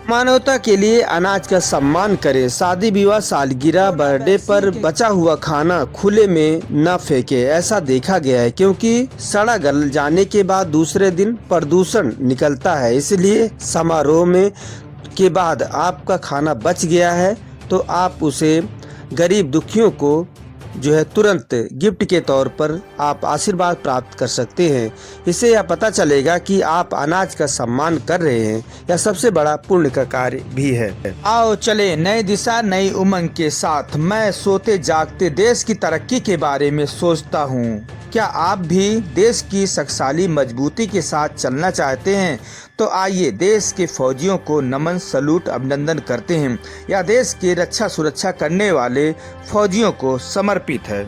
मानवता के लिए अनाज का सम्मान करें। शादी विवाह, सालगिरह, बर्थडे पर बचा हुआ खाना खुले में न फेंके। ऐसा देखा गया है क्योंकि सड़ा गल जाने के बाद दूसरे दिन प्रदूषण निकलता है। इसलिए समारोह में के बाद आपका खाना बच गया है तो आप उसे गरीब दुखियों को तुरंत गिफ्ट के तौर पर आप आशीर्वाद प्राप्त कर सकते हैं। इससे यह पता चलेगा कि आप अनाज का सम्मान कर रहे हैं। यह सबसे बड़ा पुण्य का कार्य भी है। आओ चले नई दिशा नई उमंग के साथ। मैं सोते जागते देश की तरक्की के बारे में सोचता हूँ। क्या आप भी देश की शक्तिशाली मजबूती के साथ चलना चाहते हैं? तो आइए देश के फौजियों को नमन, सलूट, अभिनंदन करते हैं। यह देश की रक्षा सुरक्षा करने वाले फौजियों को समर्पित है।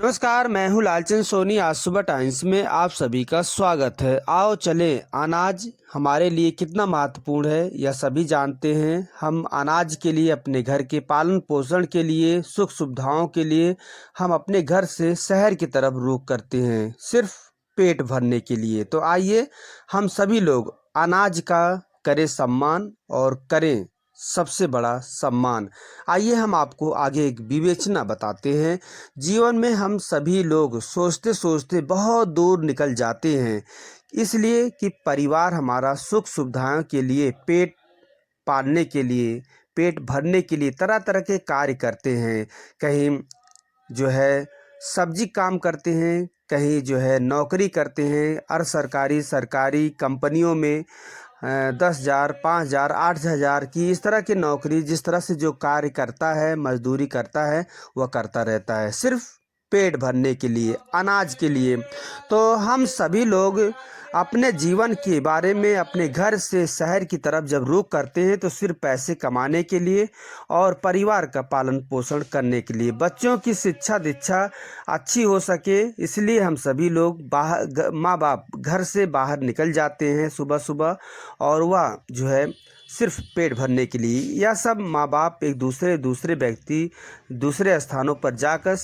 नमस्कार, मैं हूं लालचंद सोनी। आज सुबह टाइम्स में आप सभी का स्वागत है। आओ चले, अनाज हमारे लिए कितना महत्वपूर्ण है यह सभी जानते हैं। हम अनाज के लिए, अपने घर के पालन पोषण के लिए, सुख सुविधाओं के लिए हम अपने घर से शहर की तरफ रुख करते हैं, सिर्फ पेट भरने के लिए। तो आइए हम सभी लोग अनाज का करें सम्मान और करें सबसे बड़ा सम्मान। आइए हम आपको आगे एक विवेचना बताते हैं। जीवन में हम सभी लोग सोचते सोचते बहुत दूर निकल जाते हैं, इसलिए कि परिवार हमारा सुख सुविधाओं के लिए, पेट पालने के लिए, पेट भरने के लिए तरह तरह के कार्य करते हैं। कहीं सब्जी काम करते हैं, कहीं नौकरी करते हैं। अर्ध सरकारी, सरकारी कंपनियों में 10,000, 5,000, 8,000 की इस तरह की नौकरी, जिस तरह से जो कार्य करता है, मजदूरी करता है, वह करता रहता है सिर्फ पेट भरने के लिए, अनाज के लिए। तो हम सभी लोग अपने जीवन के बारे में अपने घर से शहर की तरफ जब रुख करते हैं तो सिर्फ पैसे कमाने के लिए और परिवार का पालन पोषण करने के लिए, बच्चों की शिक्षा दीक्षा अच्छी हो सके, इसलिए हम सभी लोग माँ बाप घर से बाहर निकल जाते हैं सुबह सुबह, और वह सिर्फ पेट भरने के लिए। यह सब माँ बाप एक दूसरे व्यक्ति दूसरे स्थानों पर जाकर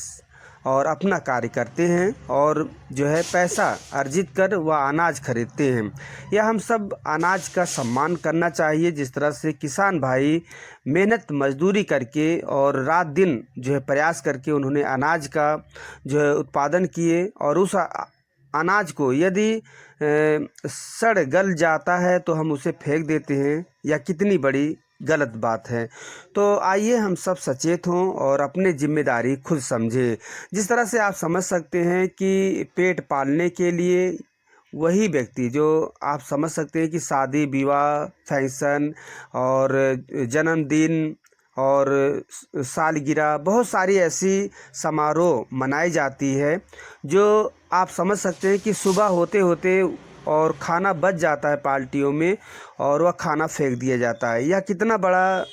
और अपना कार्य करते हैं और पैसा अर्जित कर वह अनाज खरीदते हैं। यह हम सब अनाज का सम्मान करना चाहिए। जिस तरह से किसान भाई मेहनत मजदूरी करके और रात दिन प्रयास करके उन्होंने अनाज का उत्पादन किए, और उस अनाज को यदि सड़ गल जाता है तो हम उसे फेंक देते हैं, या कितनी बड़ी गलत बात है। तो आइए हम सब सचेत हों और अपनी जिम्मेदारी खुद समझें। जिस तरह से आप समझ सकते हैं कि पेट पालने के लिए वही व्यक्ति, जो आप समझ सकते हैं कि शादी विवाह, फंक्शन और जन्मदिन और सालगिरह, बहुत सारी ऐसी समारोह मनाई जाती है, जो आप समझ सकते हैं कि सुबह होते होते और खाना बच जाता है पार्टियों में, और वह खाना फेंक दिया जाता है। यह कितना बड़ा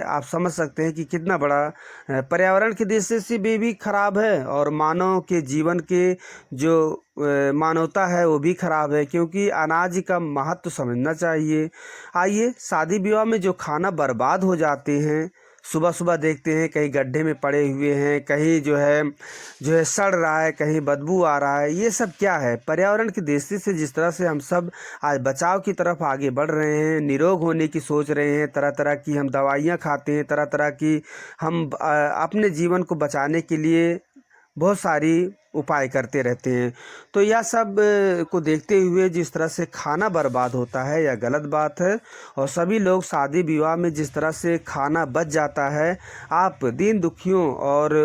आप समझ सकते हैं कि कितना बड़ा पर्यावरण की दृष्टि से भी खराब है, और मानव के जीवन के मानवता है वो भी खराब है, क्योंकि अनाज का महत्व समझना चाहिए। आइए, शादी विवाह में जो खाना बर्बाद हो जाते हैं, सुबह सुबह देखते हैं कहीं गड्ढे में पड़े हुए हैं, कहीं सड़ रहा है, कहीं बदबू आ रहा है। ये सब क्या है? पर्यावरण की दृष्टि से जिस तरह से हम सब आज बचाव की तरफ आगे बढ़ रहे हैं, निरोग होने की सोच रहे हैं, तरह तरह की हम दवाइयाँ खाते हैं, तरह तरह की हम अपने जीवन को बचाने के लिए बहुत सारी उपाय करते रहते हैं। तो यह सब को देखते हुए जिस तरह से खाना बर्बाद होता है, यह गलत बात है। और सभी लोग शादी विवाह में जिस तरह से खाना बच जाता है, आप दीन दुखियों और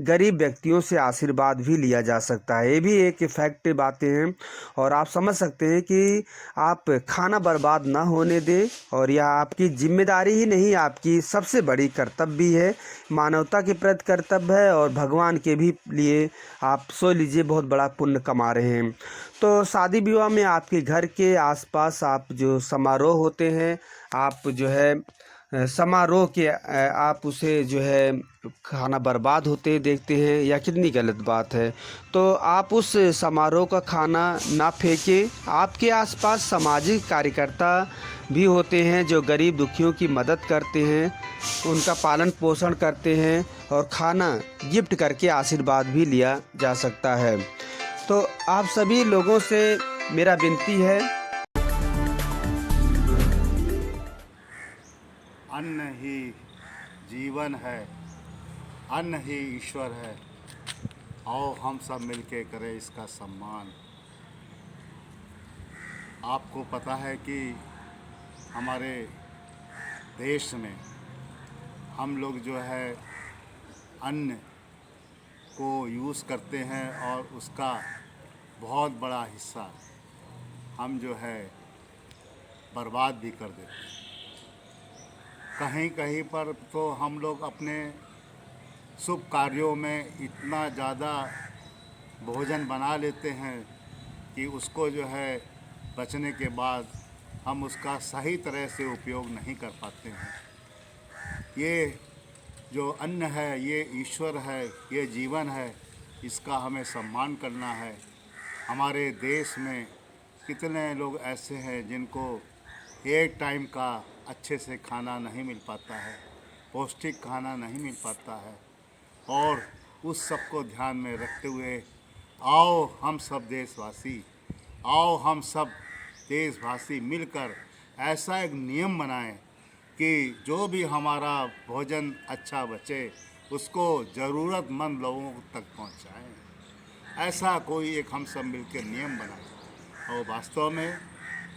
गरीब व्यक्तियों से आशीर्वाद भी लिया जा सकता है। ये भी एक इफेक्ट बातें हैं, और आप समझ सकते हैं कि आप खाना बर्बाद ना होने दें, और यह आपकी जिम्मेदारी ही नहीं, आपकी सबसे बड़ी कर्तव्य भी है। मानवता के प्रति कर्तव्य है, और भगवान के भी लिए आप सोच लीजिए बहुत बड़ा पुण्य कमा रहे हैं। तो शादी विवाह में आपके घर के आसपास आप जो समारोह होते हैं, आप समारोह के आप उसे खाना बर्बाद होते देखते हैं, या कितनी गलत बात है। तो आप उस समारोह का खाना ना फेंकें। आपके आसपास सामाजिक कार्यकर्ता भी होते हैं जो गरीब दुखियों की मदद करते हैं, उनका पालन पोषण करते हैं, और खाना गिफ्ट करके आशीर्वाद भी लिया जा सकता है। तो आप सभी लोगों से मेरा विनती है। अन्न ही जीवन है, अन्न ही ईश्वर है। आओ हम सब मिलके करें इसका सम्मान। आपको पता है कि हमारे देश में हम लोग जो है अन्न को यूज़ करते हैं और उसका बहुत बड़ा हिस्सा हम जो है बर्बाद भी कर देते हैं। कहीं कहीं पर तो हम लोग अपने शुभ कार्यों में इतना ज़्यादा भोजन बना लेते हैं कि उसको जो है बचने के बाद हम उसका सही तरह से उपयोग नहीं कर पाते हैं। ये जो अन्न है ये ईश्वर है, ये जीवन है, इसका हमें सम्मान करना है। हमारे देश में कितने लोग ऐसे हैं जिनको एक टाइम का अच्छे से खाना नहीं मिल पाता है, पौष्टिक खाना नहीं मिल पाता है। और उस सब को ध्यान में रखते हुए आओ हम सब देशवासी, आओ हम सब देशवासी मिलकर ऐसा एक नियम बनाएं कि जो भी हमारा भोजन अच्छा बचे उसको ज़रूरतमंद लोगों तक पहुंचाएं। ऐसा कोई एक हम सब मिलकर नियम बनाएं। और वास्तव में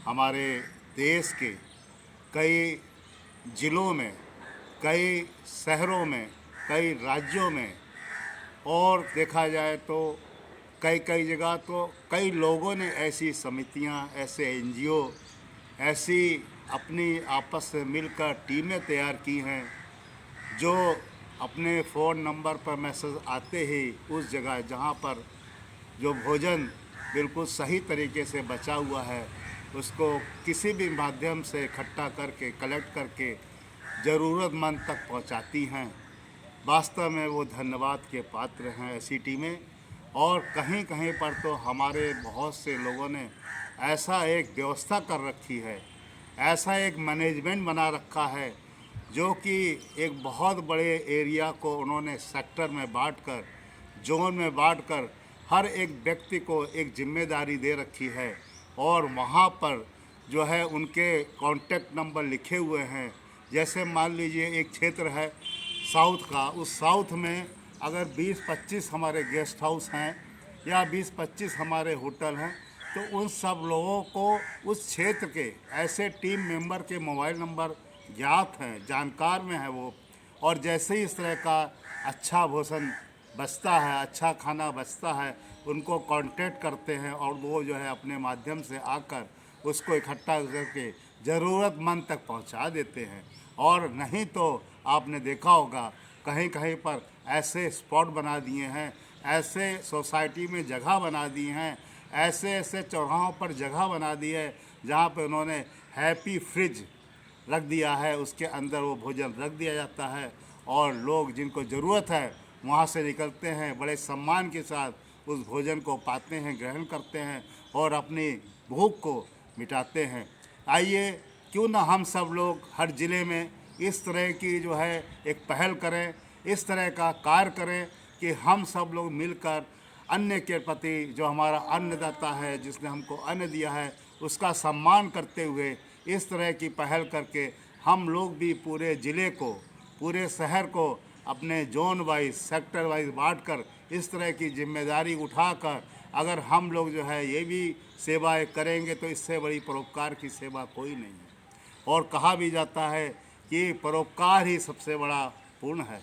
हमारे देश के कई ज़िलों में, कई शहरों में, कई राज्यों में और देखा जाए तो कई कई जगह तो कई लोगों ने ऐसी समितियां, ऐसे एनजीओ, ऐसी अपनी आपस में मिलकर टीमें तैयार की हैं जो अपने फ़ोन नंबर पर मैसेज आते ही उस जगह जहां पर जो भोजन बिल्कुल सही तरीके से बचा हुआ है उसको किसी भी माध्यम से इकट्ठा करके, कलेक्ट करके ज़रूरतमंद तक पहुंचाती हैं। वास्तव में वो धन्यवाद के पात्र हैं ऐसी टीमें। और कहीं कहीं पर तो हमारे बहुत से लोगों ने ऐसा एक व्यवस्था कर रखी है, ऐसा एक मैनेजमेंट बना रखा है जो कि एक बहुत बड़े एरिया को उन्होंने सेक्टर में बांटकर, जोन में बांटकर हर एक व्यक्ति को एक जिम्मेदारी दे रखी है। और वहाँ पर जो है उनके कॉन्टैक्ट नंबर लिखे हुए हैं। जैसे मान लीजिए एक क्षेत्र है साउथ का, उस साउथ में अगर 20-25 हमारे गेस्ट हाउस हैं या 20-25 हमारे होटल हैं तो उन सब लोगों को उस क्षेत्र के ऐसे टीम मेंबर के मोबाइल नंबर ज्ञात हैं, जानकार में है वो। और जैसे ही इस तरह का अच्छा भोजन बचता है, अच्छा खाना बचता है, उनको कांटेक्ट करते हैं और वो जो है अपने माध्यम से आकर उसको इकट्ठा करके ज़रूरतमंद तक पहुंचा देते हैं। और नहीं तो आपने देखा होगा कहीं कहीं पर ऐसे स्पॉट बना दिए हैं, ऐसे सोसाइटी में जगह बना दी हैं, ऐसे ऐसे चौराहों पर जगह बना दी है जहाँ पे उन्होंने हैप्पी फ्रिज रख दिया है, उसके अंदर वो भोजन रख दिया जाता है और लोग जिनको ज़रूरत है वहाँ से निकलते हैं, बड़े सम्मान के साथ उस भोजन को पाते हैं, ग्रहण करते हैं और अपनी भूख को मिटाते हैं। आइए क्यों ना हम सब लोग हर ज़िले में इस तरह की जो है एक पहल करें, इस तरह का कार्य करें कि हम सब लोग मिलकर अन्न के प्रति, जो हमारा अन्नदाता है, जिसने हमको अन्न दिया है, उसका सम्मान करते हुए इस तरह की पहल करके हम लोग भी पूरे ज़िले को, पूरे शहर को अपने जोन वाइज, सेक्टर वाइज बांटकर इस तरह की जिम्मेदारी उठाकर अगर हम लोग जो है ये भी सेवाएं करेंगे तो इससे बड़ी परोपकार की सेवा कोई नहीं है। और कहा भी जाता है कि परोपकार ही सबसे बड़ा पुण्य है,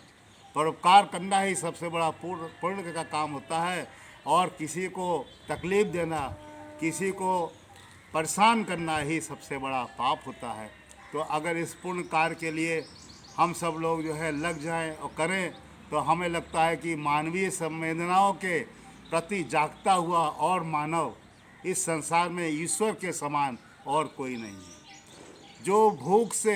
परोपकार करना ही सबसे बड़ा पुण्य का काम होता है। और किसी को तकलीफ़ देना, किसी को परेशान करना ही सबसे बड़ा पाप होता है। तो अगर इस पुण्य कार्य के लिए हम सब लोग जो है लग जाएं और करें तो हमें लगता है कि मानवीय संवेदनाओं के प्रति जागता हुआ और मानव इस संसार में ईश्वर के समान और कोई नहीं है। जो भूख से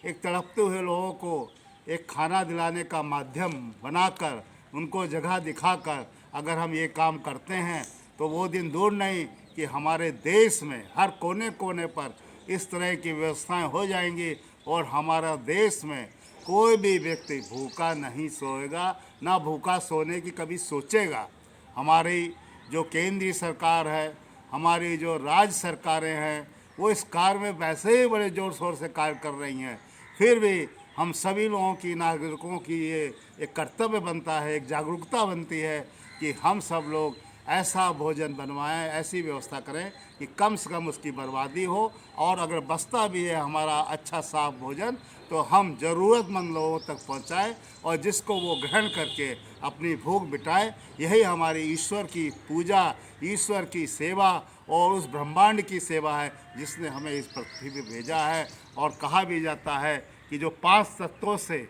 एक तड़पते हुए लोगों को एक खाना दिलाने का माध्यम बनाकर, उनको जगह दिखाकर अगर हम ये काम करते हैं तो वो दिन दूर नहीं कि हमारे देश में हर कोने कोने पर इस तरह की व्यवस्थाएं हो जाएंगी और हमारा देश में कोई भी व्यक्ति भूखा नहीं सोएगा, ना भूखा सोने की कभी सोचेगा। हमारी जो केंद्रीय सरकार है हमारी जो राज्य सरकारें हैं वो इस कार्य में वैसे ही बड़े ज़ोर शोर से कार्य कर रही हैं, फिर भी हम सभी लोगों की, नागरिकों की ये एक कर्तव्य बनता है, एक जागरूकता बनती है कि हम सब लोग ऐसा भोजन बनवाएं, ऐसी व्यवस्था करें कि कम से कम उसकी बर्बादी हो, और अगर बचता भी है हमारा अच्छा साफ भोजन तो हम ज़रूरतमंद लोगों तक पहुंचाएं और जिसको वो ग्रहण करके अपनी भूख मिटाए। यही हमारी ईश्वर की पूजा, ईश्वर की सेवा और उस ब्रह्मांड की सेवा है जिसने हमें इस पृथ्वी पे भेजा है। और कहा भी जाता है कि जो 5 तत्वों से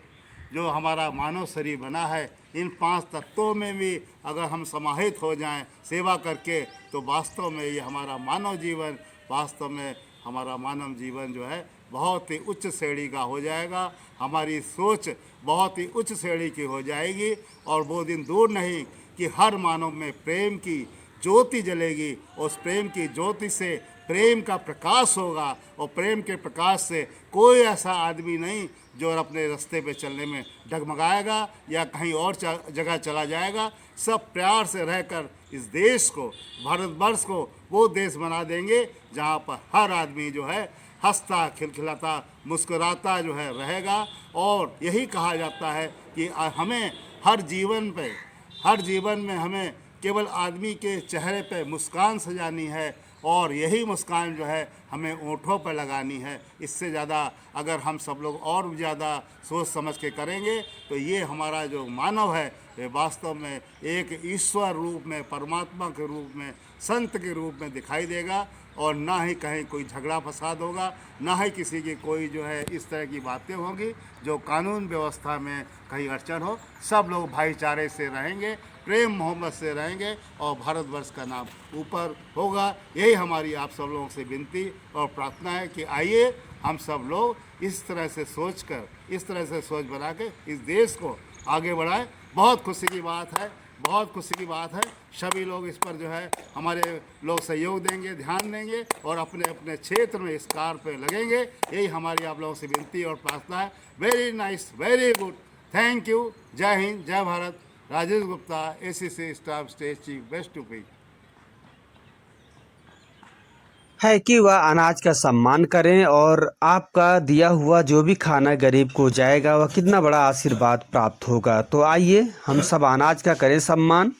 जो हमारा मानव शरीर बना है, इन 5 तत्वों में भी अगर हम समाहित हो जाएं सेवा करके, तो वास्तव में ये हमारा मानव जीवन, वास्तव में हमारा मानव जीवन जो है बहुत ही उच्च श्रेणी का हो जाएगा। हमारी सोच बहुत ही उच्च श्रेणी की हो जाएगी और वो दिन दूर नहीं कि हर मानव में प्रेम की ज्योति जलेगी। उस प्रेम की ज्योति से प्रेम का प्रकाश होगा और प्रेम के प्रकाश से कोई ऐसा आदमी नहीं जो अपने रास्ते पे चलने में डगमगाएगा या कहीं और जगह चला जाएगा। सब प्यार से रहकर इस देश को, भारतवर्ष को वो देश बना देंगे जहाँ पर हर आदमी जो है हंसता, खिलखिलाता, मुस्कुराता जो है रहेगा। और यही कहा जाता है कि हमें हर जीवन में हमें केवल आदमी के चेहरे पे मुस्कान सजानी है और यही मुस्कान जो है हमें ओंठों पर लगानी है। इससे ज़्यादा अगर हम सब लोग और ज़्यादा सोच समझ के करेंगे तो ये हमारा जो मानव है ये वास्तव में एक ईश्वर रूप में, परमात्मा के रूप में, संत के रूप में दिखाई देगा और ना ही कहीं कोई झगड़ा फसाद होगा, ना ही किसी की कोई जो है इस तरह की बातें होंगी जो कानून व्यवस्था में कहीं अड़चन हो। सब लोग भाईचारे से रहेंगे, प्रेम मोहब्बत से रहेंगे और भारतवर्ष का नाम ऊपर होगा। यही हमारी आप सब लोगों से विनती और प्रार्थना है कि आइए हम सब लोग इस तरह से सोचकर, इस तरह से सोच बना के इस देश को आगे बढ़ाएं। बहुत खुशी की बात है, बहुत खुशी की बात है। सभी लोग इस पर जो है हमारे लोग सहयोग देंगे, ध्यान देंगे और अपने अपने क्षेत्र में इस कार्य पे लगेंगे। यही हमारी आप लोगों से विनती और प्रार्थना है। Very nice, very good, thank you. जय हिंद, जय Bharat. Rajesh Gupta, ACC staff state chief, west UP. है कि वह अनाज का सम्मान करें और आपका दिया हुआ जो भी खाना गरीब को जाएगा वह कितना बड़ा आशीर्वाद प्राप्त होगा। तो आइए हम सब अनाज का करें सम्मान।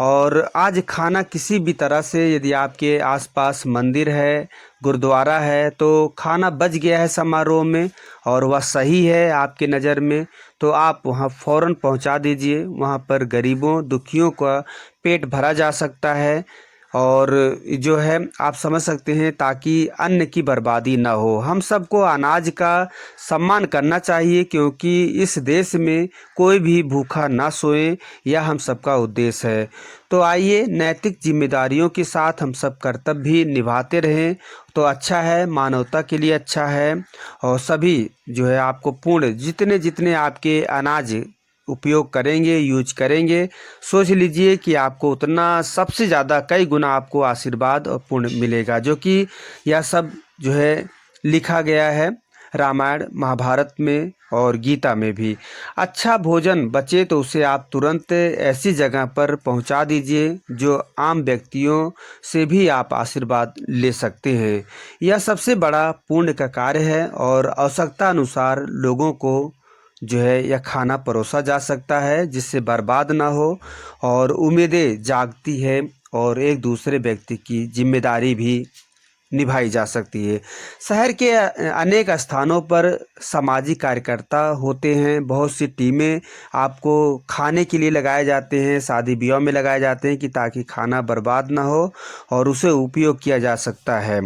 और आज खाना किसी भी तरह से, यदि आपके आसपास मंदिर है, गुरुद्वारा है, तो खाना बच गया है समारोह में और वह सही है आपके नज़र में, तो आप वहां फ़ौरन पहुंचा दीजिए। वहां पर गरीबों, दुखियों का पेट भरा जा सकता है और जो है आप समझ सकते हैं, ताकि अन्न की बर्बादी ना हो। हम सबको अनाज का सम्मान करना चाहिए क्योंकि इस देश में कोई भी भूखा ना सोए, यह हम सबका उद्देश्य है। तो आइए नैतिक जिम्मेदारियों के साथ हम सब कर्तव्य भी निभाते रहें तो अच्छा है, मानवता के लिए अच्छा है। और सभी जो है आपको पूर्ण जितने जितने आपके अनाज उपयोग करेंगे, यूज करेंगे, सोच लीजिए कि आपको उतना सबसे ज़्यादा कई गुना आपको आशीर्वाद और पुण्य मिलेगा। जो कि यह सब जो है लिखा गया है रामायण, महाभारत में और गीता में भी। अच्छा भोजन बचे तो उसे आप तुरंत ऐसी जगह पर पहुंचा दीजिए जो आम व्यक्तियों से भी आप आशीर्वाद ले सकते हैं। यह सबसे बड़ा पुण्य का कार्य है और आवश्यकता अनुसार लोगों को जो है यह खाना परोसा जा सकता है जिससे बर्बाद ना हो और उम्मीदें जागती है और एक दूसरे व्यक्ति की जिम्मेदारी भी निभाई जा सकती है। शहर के अनेक स्थानों पर सामाजिक कार्यकर्ता होते हैं, बहुत सी टीमें आपको खाने के लिए लगाए जाते हैं, शादी ब्याह में लगाए जाते हैं कि ताकि खाना बर्बाद ना हो और उसे उपयोग किया जा सकता है।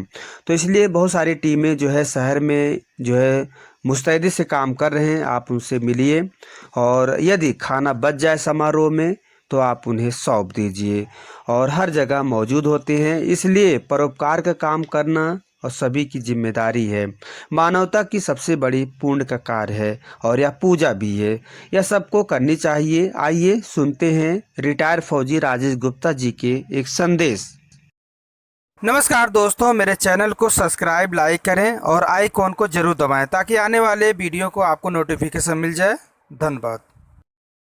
तो इसलिए बहुत सारी टीमें जो है शहर में जो है मुस्तैदी से काम कर रहे हैं, आप उनसे मिलिए और यदि खाना बच जाए समारोह में तो आप उन्हें सौंप दीजिए। और हर जगह मौजूद होते हैं, इसलिए परोपकार का काम करना और सभी की जिम्मेदारी है। मानवता की सबसे बड़ी पुण्य का कार्य है और यह पूजा भी है, यह सबको करनी चाहिए। आइए सुनते हैं रिटायर्ड फौजी राजेश गुप्ता जी के एक संदेश। नमस्कार दोस्तों, मेरे चैनल को सब्सक्राइब, लाइक करें और आइकॉन को जरूर दबाएं ताकि आने वाले वीडियो को आपको नोटिफिकेशन मिल जाए। धन्यवाद।